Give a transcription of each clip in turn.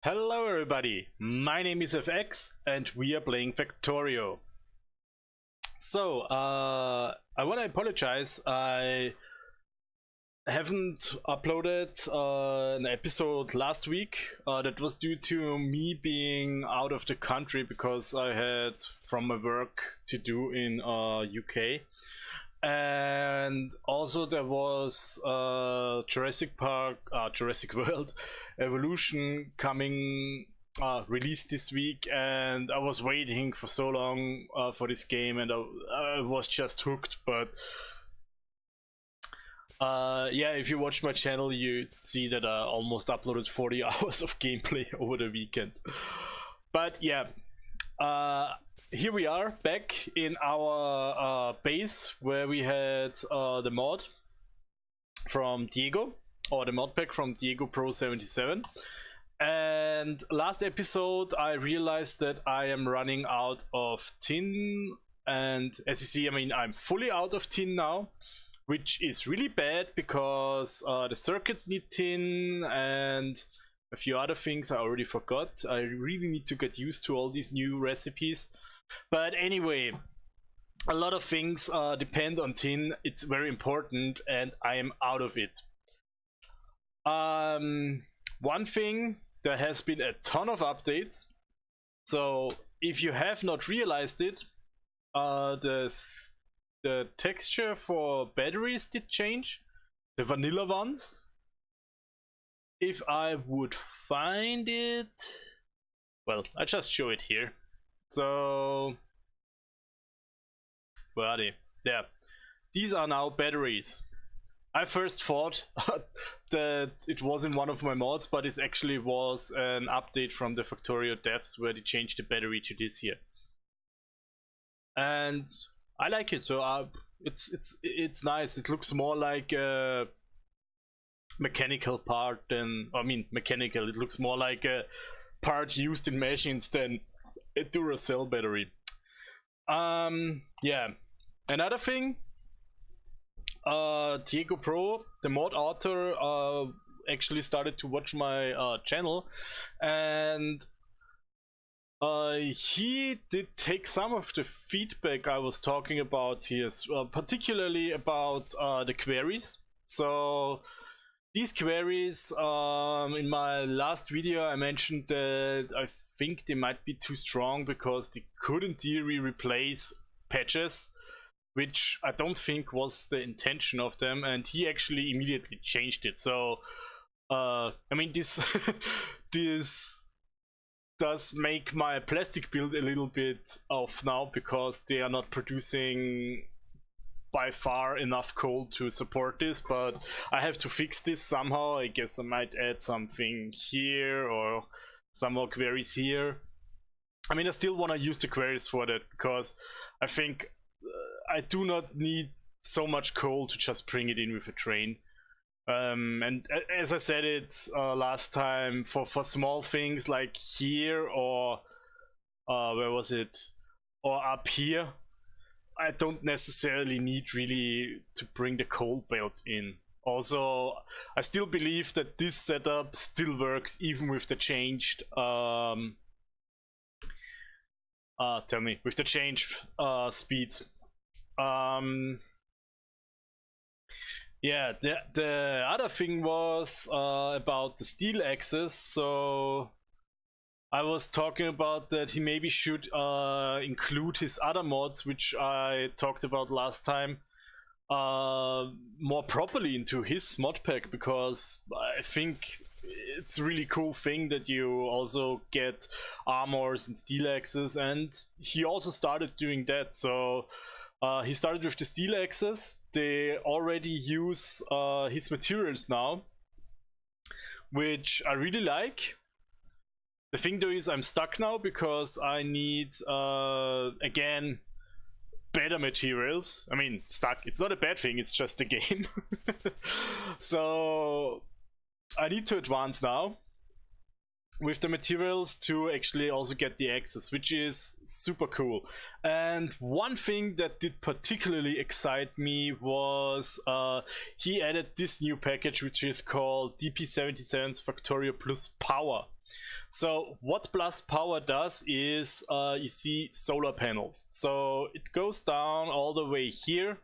Hello everybody, my name is FX and we are playing Factorio. So, I want to apologize, I haven't uploaded an episode last week. That was due to me being out of the country because I had from my work to do in UK. And also there was Jurassic World Evolution coming released this week, and I was waiting for so long for this game, and I was just hooked. But yeah, if you watch my channel you see that I almost uploaded 40 hours of gameplay over the weekend. But yeah, here we are back in our base where we had the mod from Diego, or the mod pack from Diego Pro 77. And last episode I realized that I am running out of tin, and as you see, I mean, I'm fully out of tin now, which is really bad because the circuits need tin and a few other things I already forgot. I really need to get used to all these new recipes. But anyway, a lot of things depend on tin. It's very important and I am out of it. One thing, there has been a ton of updates. So if you have not realized it, the texture for batteries did change, the vanilla ones. If I would find it, well, I just show it here. So, where are they? There. These are now batteries. I first thought that it was in one of my mods, but it actually was an update from the Factorio devs where they changed the battery to this here. And I like it. So it's nice. It looks more like a mechanical part than, I mean, mechanical. It looks more like a part used in machines than a Duracell battery. Yeah, another thing, Diego Pro, the mod author, actually started to watch my channel, and he did take some of the feedback I was talking about here, particularly about the queries. So these queries, in my last video I mentioned that I think they might be too strong because they could in theory replace patches, which I don't think was the intention of them, and he actually immediately changed it. So I mean, this this does make my plastic build a little bit off now because they are not producing by far enough coal to support this, but I have to fix this somehow. I guess I might add something here or some more queries here. I mean, I still want to use the queries for that because I think I do not need so much coal to just bring it in with a train. And as I said it last time, for small things like here or where was it, or up here, I don't necessarily need really to bring the coal belt in. Also, I still believe that this setup still works even with the changed with the changed speeds. Yeah, the other thing was about the steel axis. So I was talking about that he maybe should include his other mods, which I talked about last time, more properly into his mod pack, because I think it's a really cool thing that you also get armors and steel axes, and he also started doing that. So he started with the steel axes. They already use his materials now, which I really like. The thing though is I'm stuck now because I need again better materials. I mean, stuck, it's not a bad thing, it's just a game. So I need to advance now with the materials to actually also get the access, which is super cool. And one thing that did particularly excite me was he added this new package, which is called DP77's Factorio Plus Power. So what plus power does is you see solar panels. So it goes down all the way here,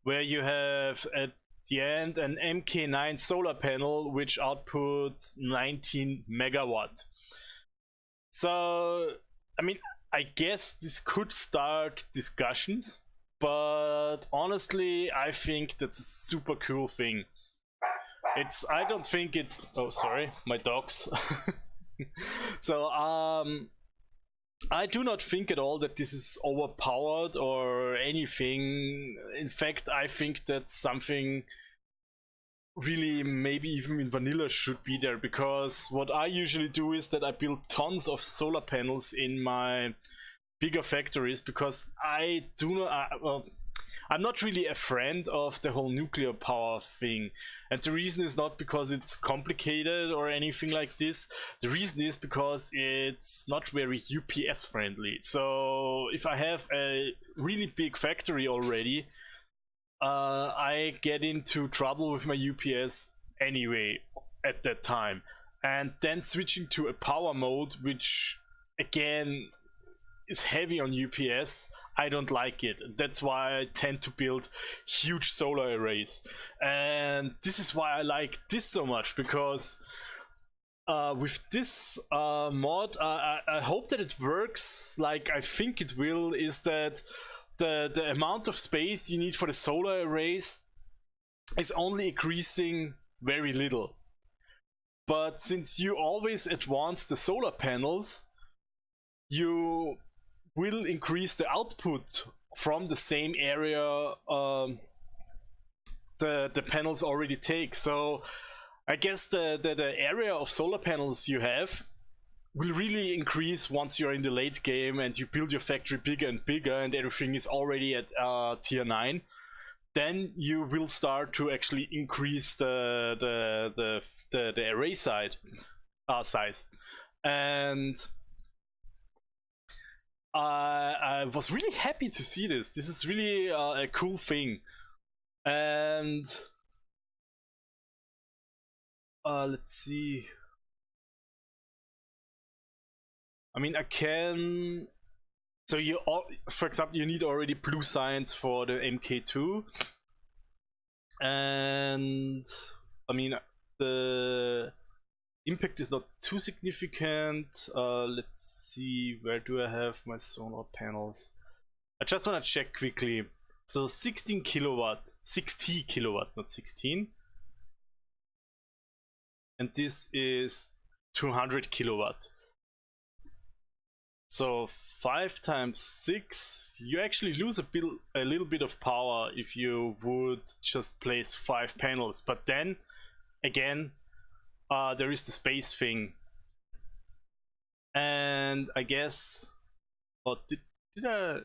where you have at the end an MK9 solar panel which outputs 19 megawatt. So I mean, I guess this could start discussions, but honestly I think that's a super cool thing. I don't think it's, oh sorry, my dogs. So I do not think at all that this is overpowered or anything. In fact, I think that something really maybe even in vanilla should be there, because what I usually do is that I build tons of solar panels in my bigger factories, because I do not well, I'm not really a friend of the whole nuclear power thing, and the reason is not because it's complicated or anything like this. The reason is because it's not very UPS friendly. So if I have a really big factory already, I get into trouble with my UPS anyway at that time, and then switching to a power mode, which again is heavy on UPS, I don't like it. That's why I tend to build huge solar arrays, and this is why I like this so much, because with this mod, I hope that it works like I think it will, is that the amount of space you need for the solar arrays is only increasing very little. But since you always advance the solar panels, you will increase the output from the same area the panels already take. So I guess the area of solar panels you have will really increase once you're in the late game and you build your factory bigger and bigger and everything is already at tier 9. Then you will start to actually increase the array size. And I was really happy to see this. This is really a cool thing. And let's see. I mean, I can. So you all, for example, you need already blue science for the MK2, and I mean the impact is not too significant. Let's see, where do I have my solar panels? I just want to check quickly. So 16 kilowatt, 60 kilowatt, not 16, and this is 200 kilowatt. So 5 times 6, you actually lose a little bit of power if you would just place 5 panels. But then again, there is the space thing, and I guess, did I?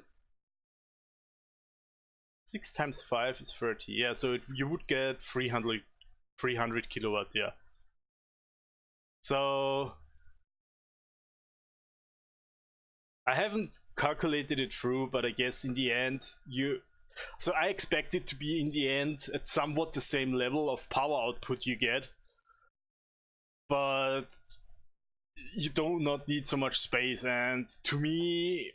6 times 5 is 30. Yeah, so you would get 300 kilowatt. Yeah. So I haven't calculated it through, but I guess in the end so I expect it to be in the end at somewhat the same level of power output you get, but you do not need so much space. And to me,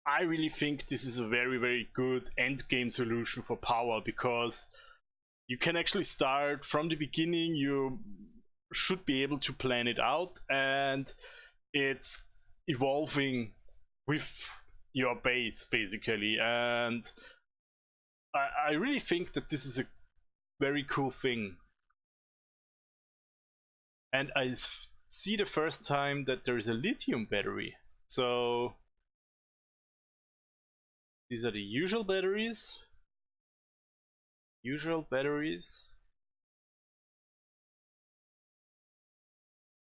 I really think this is a very, very good end game solution for power, because you can actually start from the beginning. You should be able to plan it out, and it's evolving with your base basically. And I really think that this is a very cool thing, and I see the first time that there is a lithium battery. So these are the usual batteries,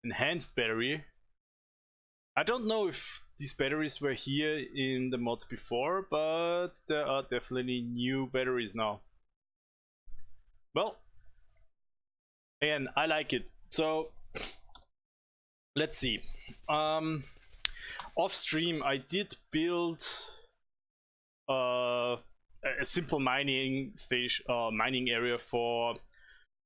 enhanced battery. I don't know if these batteries were here in the mods before, but there are definitely new batteries now. Well, again, I like it. So let's see. Off stream, I did build a simple mining station, mining area for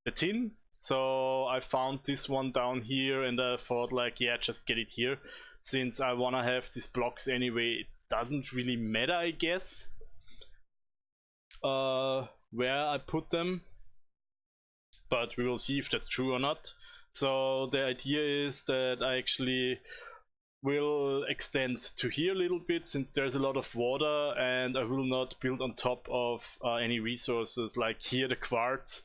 the tin So I found this one down here and I thought like, yeah, just get it here. Since I wanna have these blocks anyway, it doesn't really matter, I guess, where I put them. But we will see if that's true or not. So the idea is that I actually will extend to here a little bit, since there's a lot of water, and I will not build on top of any resources, like here the quartz,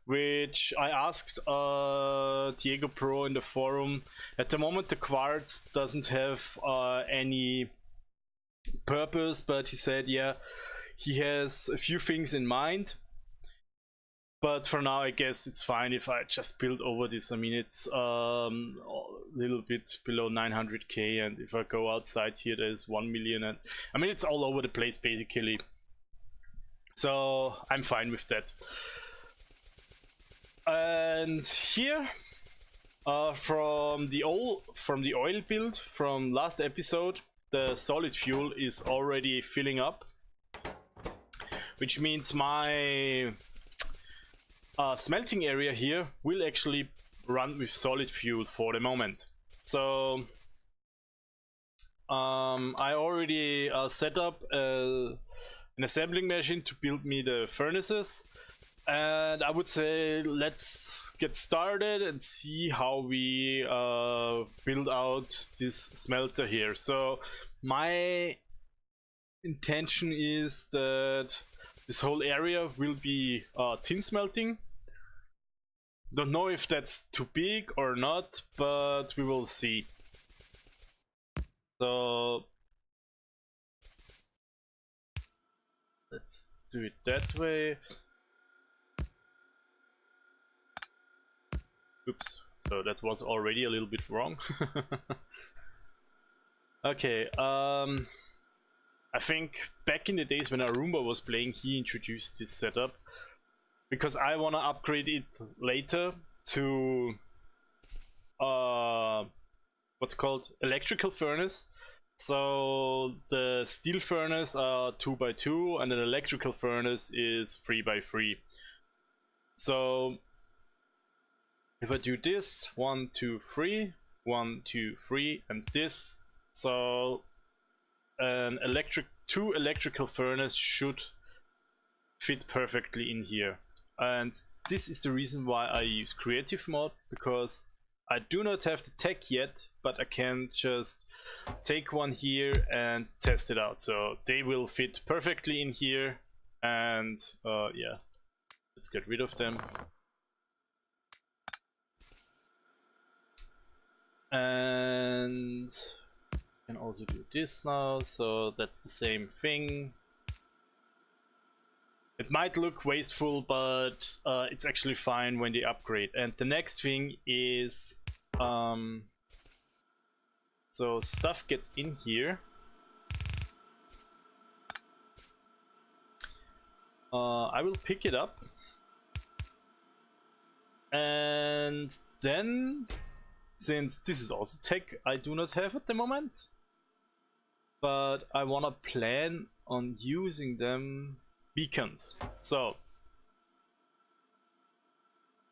which I asked Diego Pro in the forum. At the moment the quartz doesn't have any purpose, but he said yeah, he has a few things in mind. But for now, I guess it's fine if I just build over this. I mean, it's a little bit below 900k, and if I go outside here, there's 1 million, and I mean, it's all over the place basically. So I'm fine with that. And here, from the oil build from last episode, the solid fuel is already filling up, which means my smelting area here will actually run with solid fuel for the moment. So I already set up an assembling machine to build me the furnaces, and I would say let's get started and see how we build out this smelter here. So my intention is that this whole area will be tin smelting. Don't know if that's too big or not, but we will see. So let's do it that way. Oops, so that was already a little bit wrong. Okay, I think back in the days when Arumba was playing, he introduced this setup, because I want to upgrade it later to what's called electrical furnace. So the steel furnace are 2x2 and an electrical furnace is 3x3. So if I do this 1 2 3 1 2 3 and this, so an two electrical furnace should fit perfectly in here. And this is the reason why I use creative mode, because I do not have the tech yet, but I can just take one here and test it out. So they will fit perfectly in here, and yeah, let's get rid of them. And can also do this now, so that's the same thing. It might look wasteful, but it's actually fine when they upgrade. And the next thing is so stuff gets in here. I will pick it up, and then, since this is also tech I do not have at the moment, but I wanna plan on using them beacons. So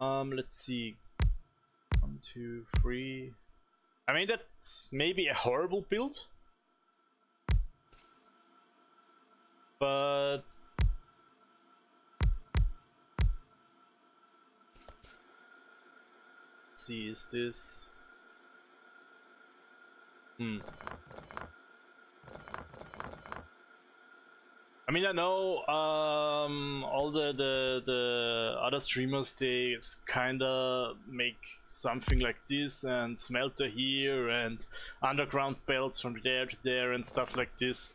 let's see, 1 2 3. I mean, that's maybe a horrible build, but let's see, is this I mean, I know all the other streamers, they kinda make something like this, and smelter here and underground belts from there to there and stuff like this.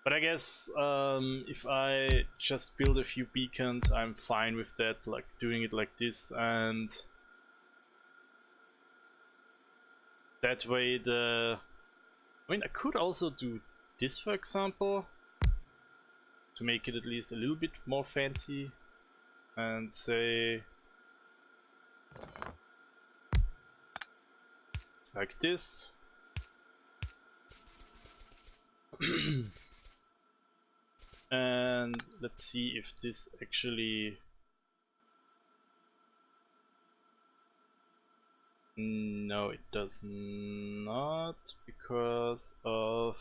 But I guess if I just build a few beacons, I'm fine with that, like doing it like this, and that way I mean, I could also do this, for example, to make it at least a little bit more fancy, and say like this. And let's see if this actually No, it does not, because of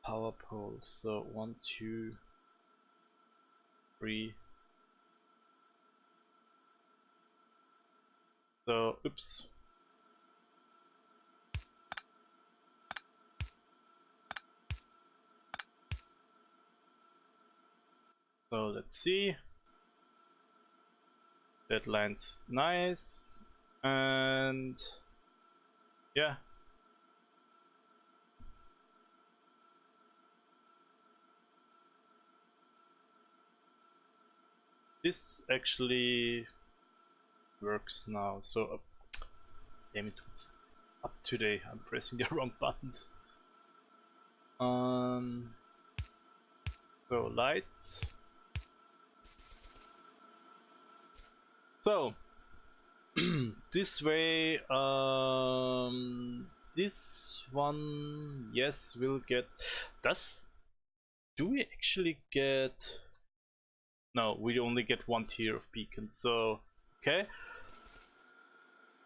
power pole. So 1, 2, 3. So, oops. So let's see. That line's nice, and yeah. This actually works now. So, damn it, it's up today. I'm pressing the wrong buttons. So lights. So this way, this one, yes, will get. Do we actually get? No, we only get 1 tier of beacons. So okay,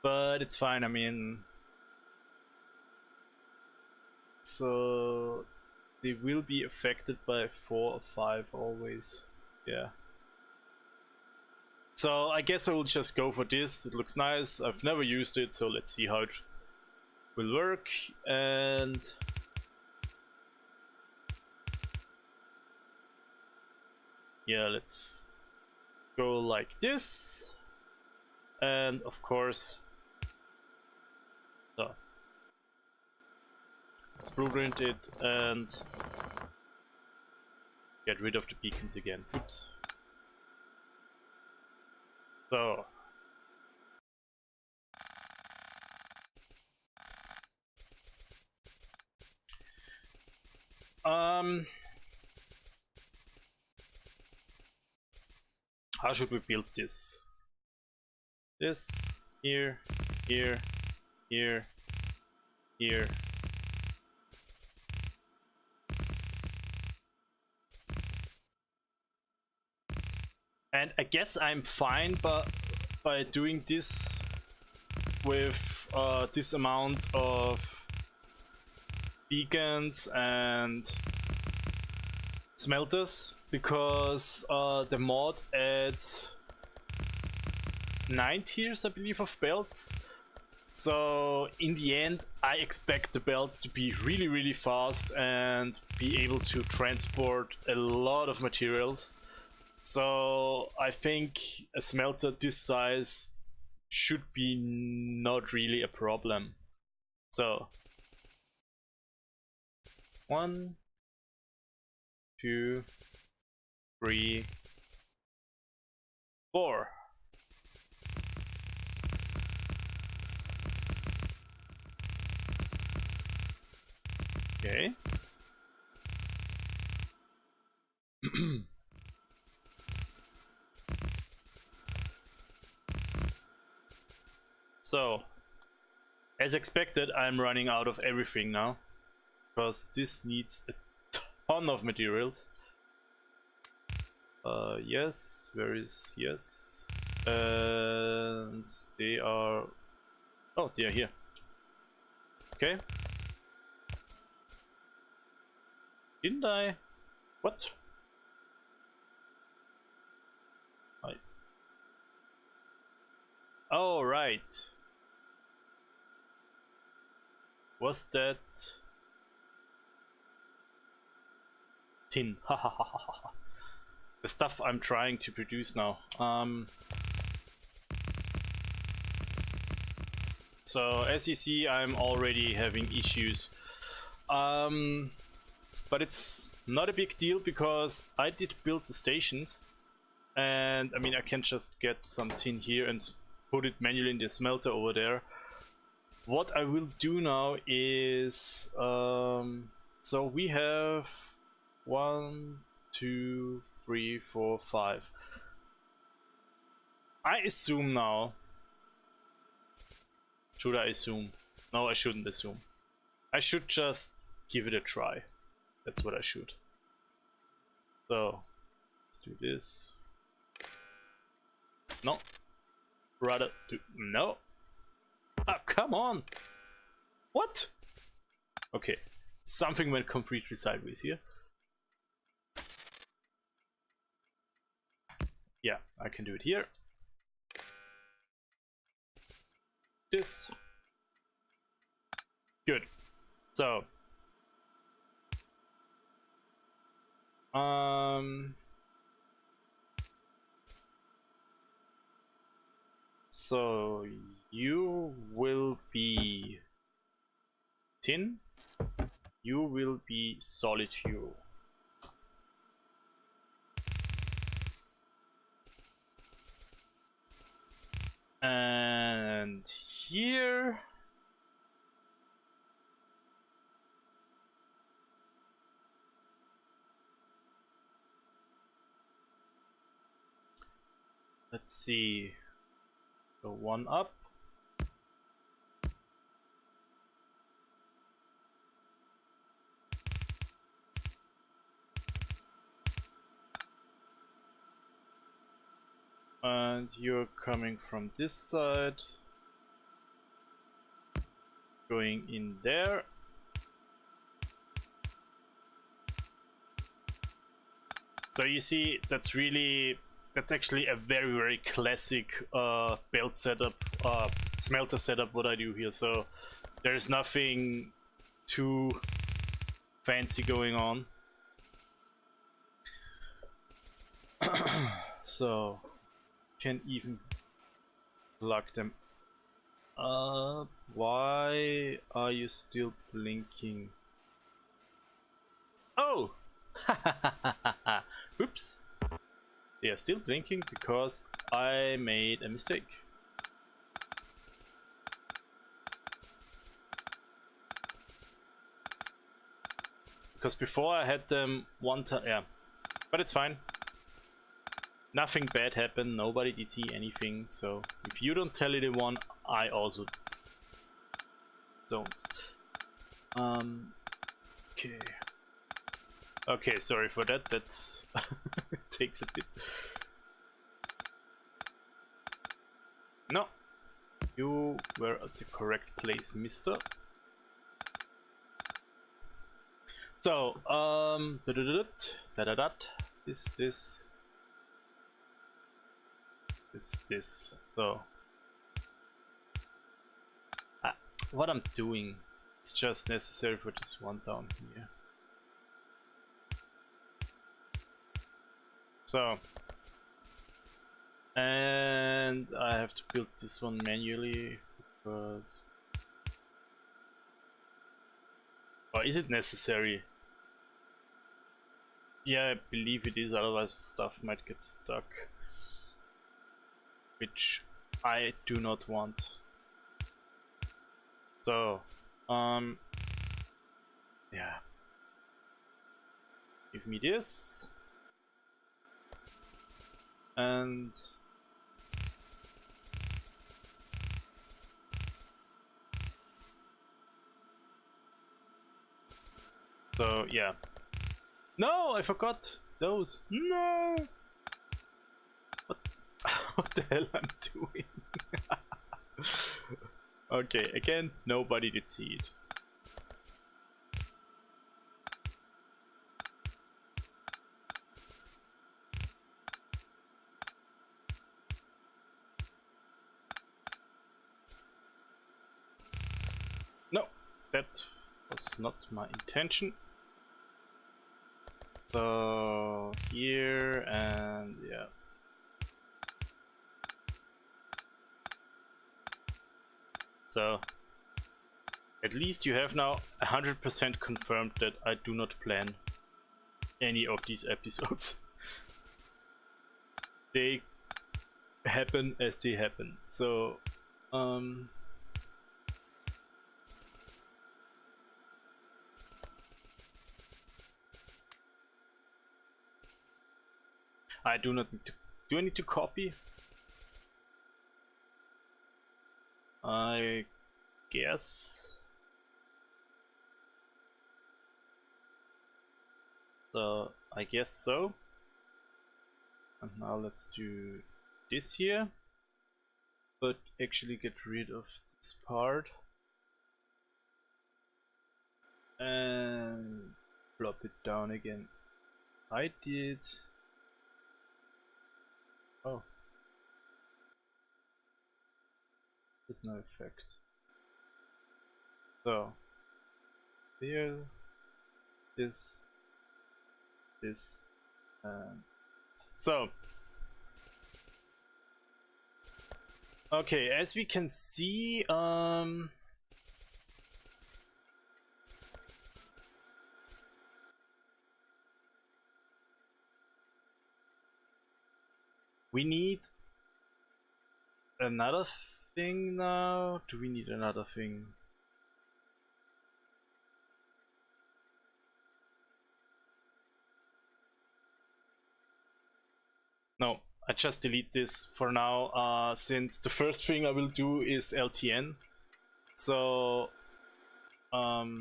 but it's fine. I mean, so they will be affected by 4 or 5 always. Yeah. So I guess I will just go for this. It looks nice. I've never used it, so let's see how it will work. And yeah, let's go like this. And of course, so let's blueprint it and get rid of the beacons again. Oops. So how should we build this? This here, here, here, here. And I guess I'm fine, but by doing this with this amount of beacons and smelters, because the mod adds 9 tiers, I believe, of belts. So in the end, I expect the belts to be really, really fast and be able to transport a lot of materials. So I think a smelter this size should be not really a problem. So 1, 2, 3, 4. Okay. So, as expected, I'm running out of everything now, because this needs a ton of materials. Yes, where is yes? And they are. Oh, they are here. Okay. Didn't I? What? Oh, right. Was that tin? The stuff I'm trying to produce now. So as you see, I'm already having issues. But it's not a big deal, because I did build the stations, and I mean, I can just get some tin here and put it manually in the smelter over there. What I will do now is, so we have 1, 2, 3, 4, 5. I assume now. Should I assume? No, I shouldn't assume. I should just give it a try. That's what I should. So let's do this. No. rather do... No. Oh, come on. What? Okay. Something went completely sideways here. Yeah, I can do it here. This. Good. So. So you will be tin. You will be solid fuel. And here let's see, go one up. And you're coming from this side, going in there. So you see, that's actually a very classic belt setup, smelter setup what I do here. So there's nothing too fancy going on. So can even plug them up. Why are you still blinking? Oh! Oops. They are still blinking because I made a mistake. Because before I had them one time, yeah, but it's fine. Nothing bad happened, nobody did see anything, so if you don't tell anyone, I also don't. Okay. Okay, sorry for that, that takes a bit. No, you were at the correct place, mister. So, this. So, what I'm doing, it's just necessary for this one down here. So, and I have to build this one manually because, or is it necessary? Yeah, I believe it is, otherwise stuff might get stuck, which I do not want. So, yeah, give me this, and so yeah. No, I forgot those. No. What the hell I'm doing? Okay, again, nobody did see it. No, that was not my intention. So here and yeah. So at least you have now 100% confirmed that I do not plan any of these episodes. They happen as they happen. So I do not need to. Do I need to copy? I guess. So I guess so. And now let's do this here. but actually get rid of this part and plop it down again. I did. Oh, there's no effect. So here, this, and so. Okay, as we can see, we need another thing now. Do we need another thing? No, I just delete this for now, since the first thing I will do is LTN. So, oh,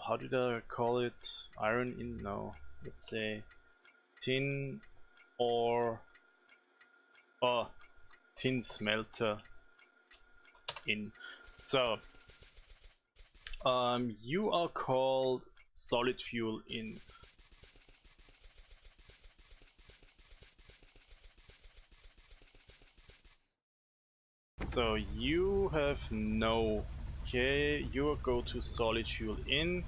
how did I call it? Iron in? No, let's say tin or Tin Smelter in. So, you are called solid fuel in. So you have no. Okay, you go to solid fuel in,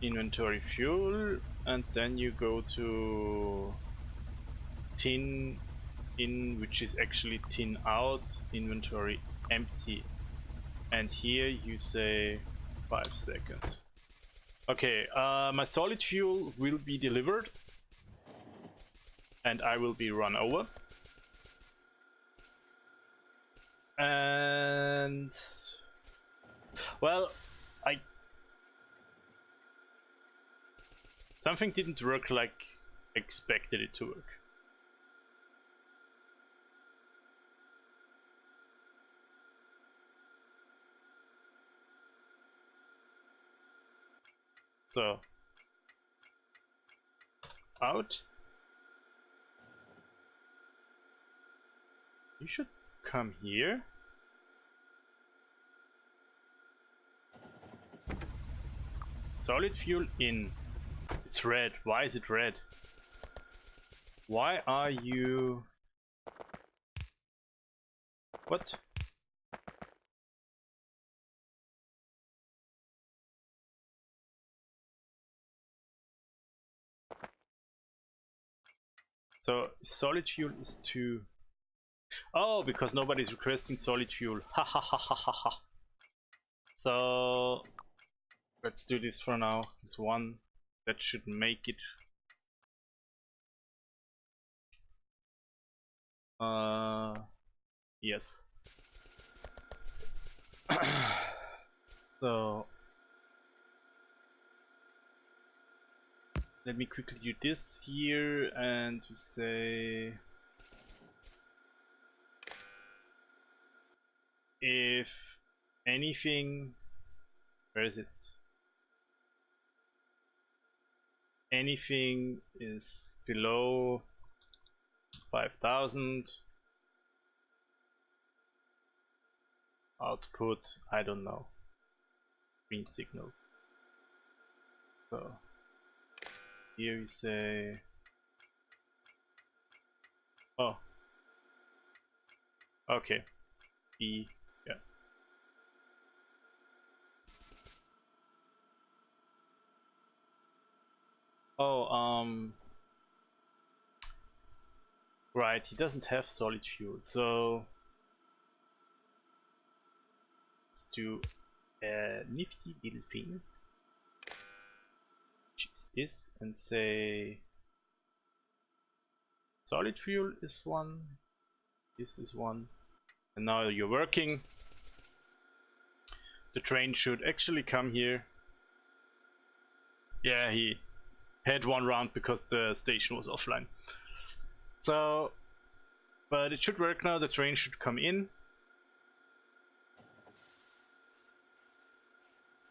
inventory fuel, and then you go to tin in, which is actually tin out, inventory empty, and here you say 5 seconds. Okay, my solid fuel will be delivered and I will be run over. And well, something didn't work like expected it to work. So out. You should come here. Solid fuel in. It's red. Why is it red? Why are you... What? So solid fuel is 2. Oh, because nobody's requesting solid fuel. Ha ha ha ha ha ha. So let's do this for now. This one that should make it. Yes. So let me quickly do this here and say if anything, where is it? Anything is below 5,000 output, I don't know, green signal. So here we say, oh, okay, B, yeah. Oh, right, he doesn't have solid fuel, so let's do a nifty little thing, which is this, and say solid fuel is 1, this is 1, and now you're working. The train should actually come here. Yeah, he had 1 round because the station was offline. So, but it should work now. The train should come in.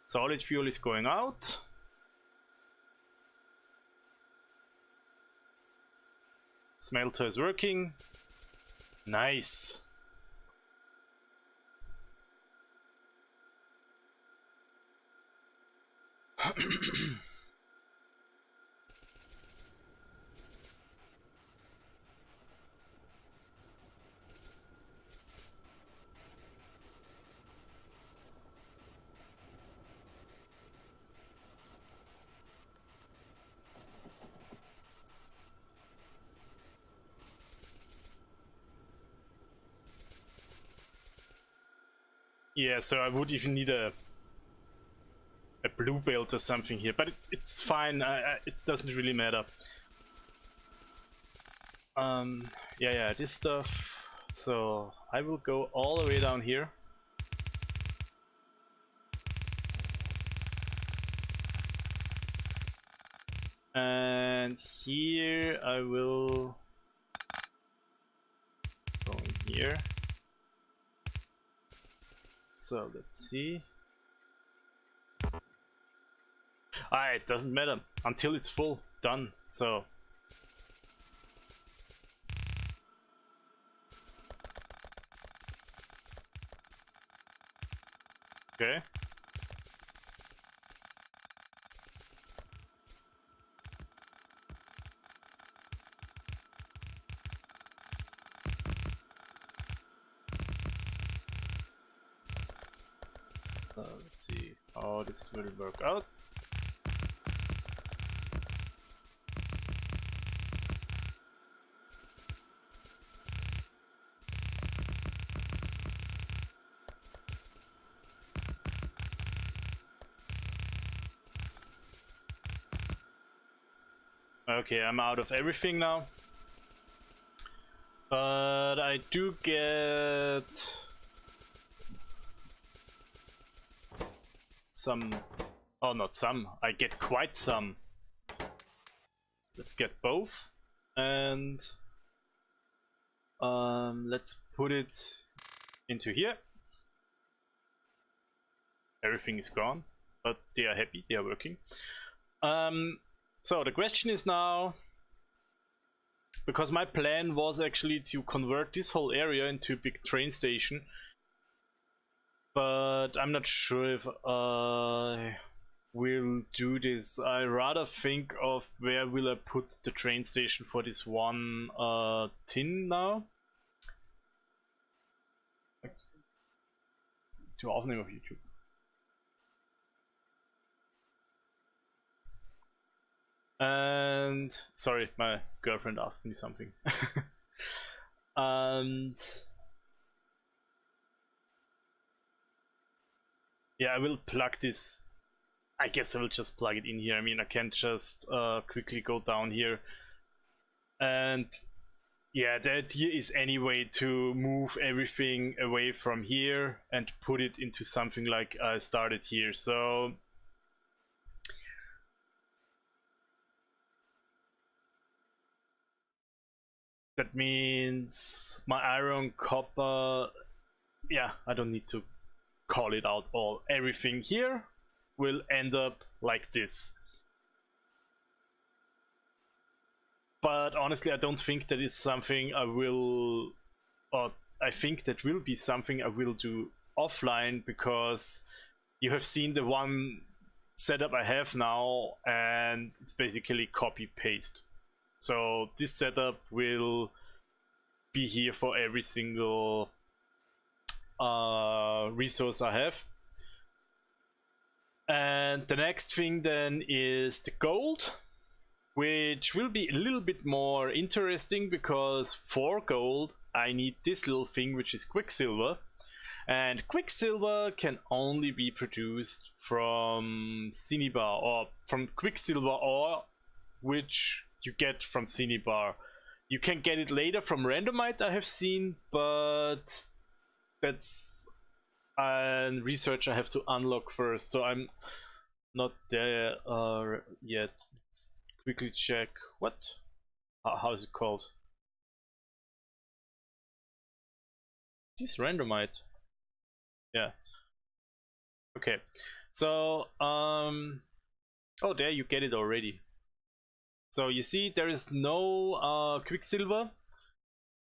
Solid fuel is going out. smelter is working. Nice. Yeah, so I would even need a blue belt or something here, but it's fine. It doesn't really matter. Yeah, this stuff. So I will go all the way down here. And here I will go in here. So let's see. It doesn't matter until it's full. Done. So okay. Let's see how this will work out. Okay, I'm out of everything now. But I do get some, oh not some, I get quite some. Let's get both, and let's put it into here. Everything is gone, but they are happy, they are working. So the question is now, because my plan was actually to convert this whole area into a big train station, but I'm not sure if I will do this. I rather think of where will I put the train station for this one tin now. To Aufnahme auf YouTube. And sorry, my girlfriend asked me something. And yeah, I will plug this. I guess I will just plug it in here. I mean, I can't just quickly go down here. And yeah, the idea is anyway to move everything away from here and put it into something like I started here. So that means my iron, copper, yeah, I don't need to call it out all. Everything here will end up like this. But honestly, I don't think that is something I will, or I think that will be something I will do offline, because you have seen the one setup I have now, and it's basically copy paste. So this setup will be here for every single resource I have. And the next thing then is the gold, which will be a little bit more interesting, because for gold I need this little thing, which is quicksilver. And quicksilver can only be produced from cinnabar, or from quicksilver ore, which you get from cinnabar. You can get it later from randomite, I have seen, but that's a research I have to unlock first, so I'm not there yet. Let's quickly check. What? How is it called? This randomite. Yeah. Okay. So oh, there you get it already. So you see there is no Quicksilver,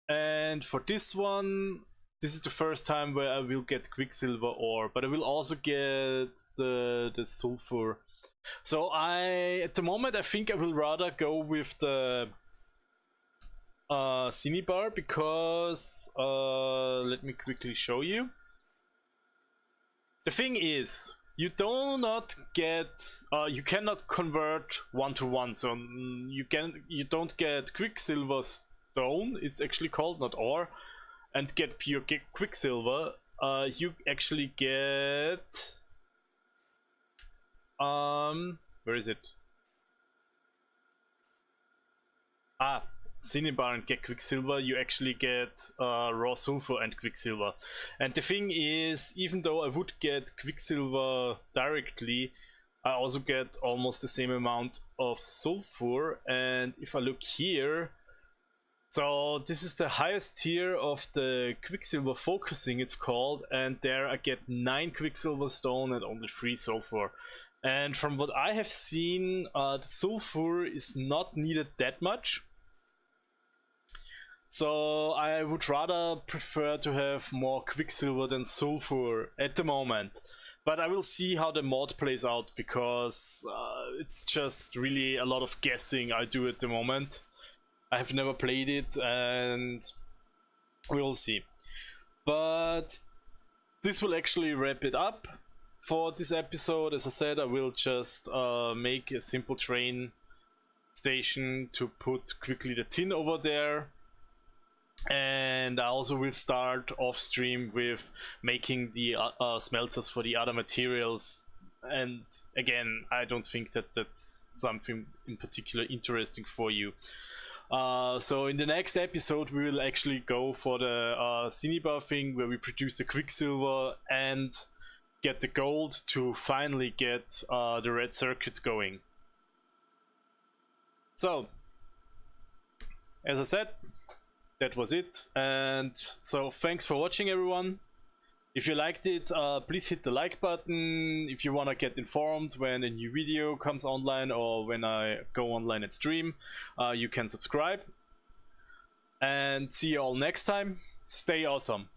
and for this one, this is the first time where I will get Quicksilver ore, but I will also get the sulfur. So at the moment I think I will rather go with the Cinnabar, because let me quickly show you. The thing is, you do not get you cannot convert 1-to-1, so you don't get Quicksilver stone, it's actually called, not ore, and get pure Quicksilver. You actually get where is it? Cinnabar and get Quicksilver. You actually get raw sulfur and Quicksilver. And the thing is, even though I would get Quicksilver directly, I also get almost the same amount of sulfur. And if I look here, so this is the highest tier of the Quicksilver focusing, it's called, and there I get 9 Quicksilver stone and only 3 sulfur. And from what I have seen, the sulfur is not needed that much. So I would rather prefer to have more Quicksilver than sulfur at the moment. But I will see how the mod plays out, because it's just really a lot of guessing I do at the moment. I have never played it, and we'll see. But this will actually wrap it up for this episode. As I said, I will just make a simple train station to put quickly the tin over there. And I also will start off stream with making the smelters for the other materials. And again, I don't think that that's something in particular interesting for you. So in the next episode we will actually go for the Cinnabar thing, where we produce the Quicksilver and get the gold to finally get the red circuits going. So, as I said, that was it. And so thanks for watching, everyone. If you liked it, please hit the like button. If you want to get informed when a new video comes online or when I go online and stream, you can subscribe. And see you all next time. Stay awesome.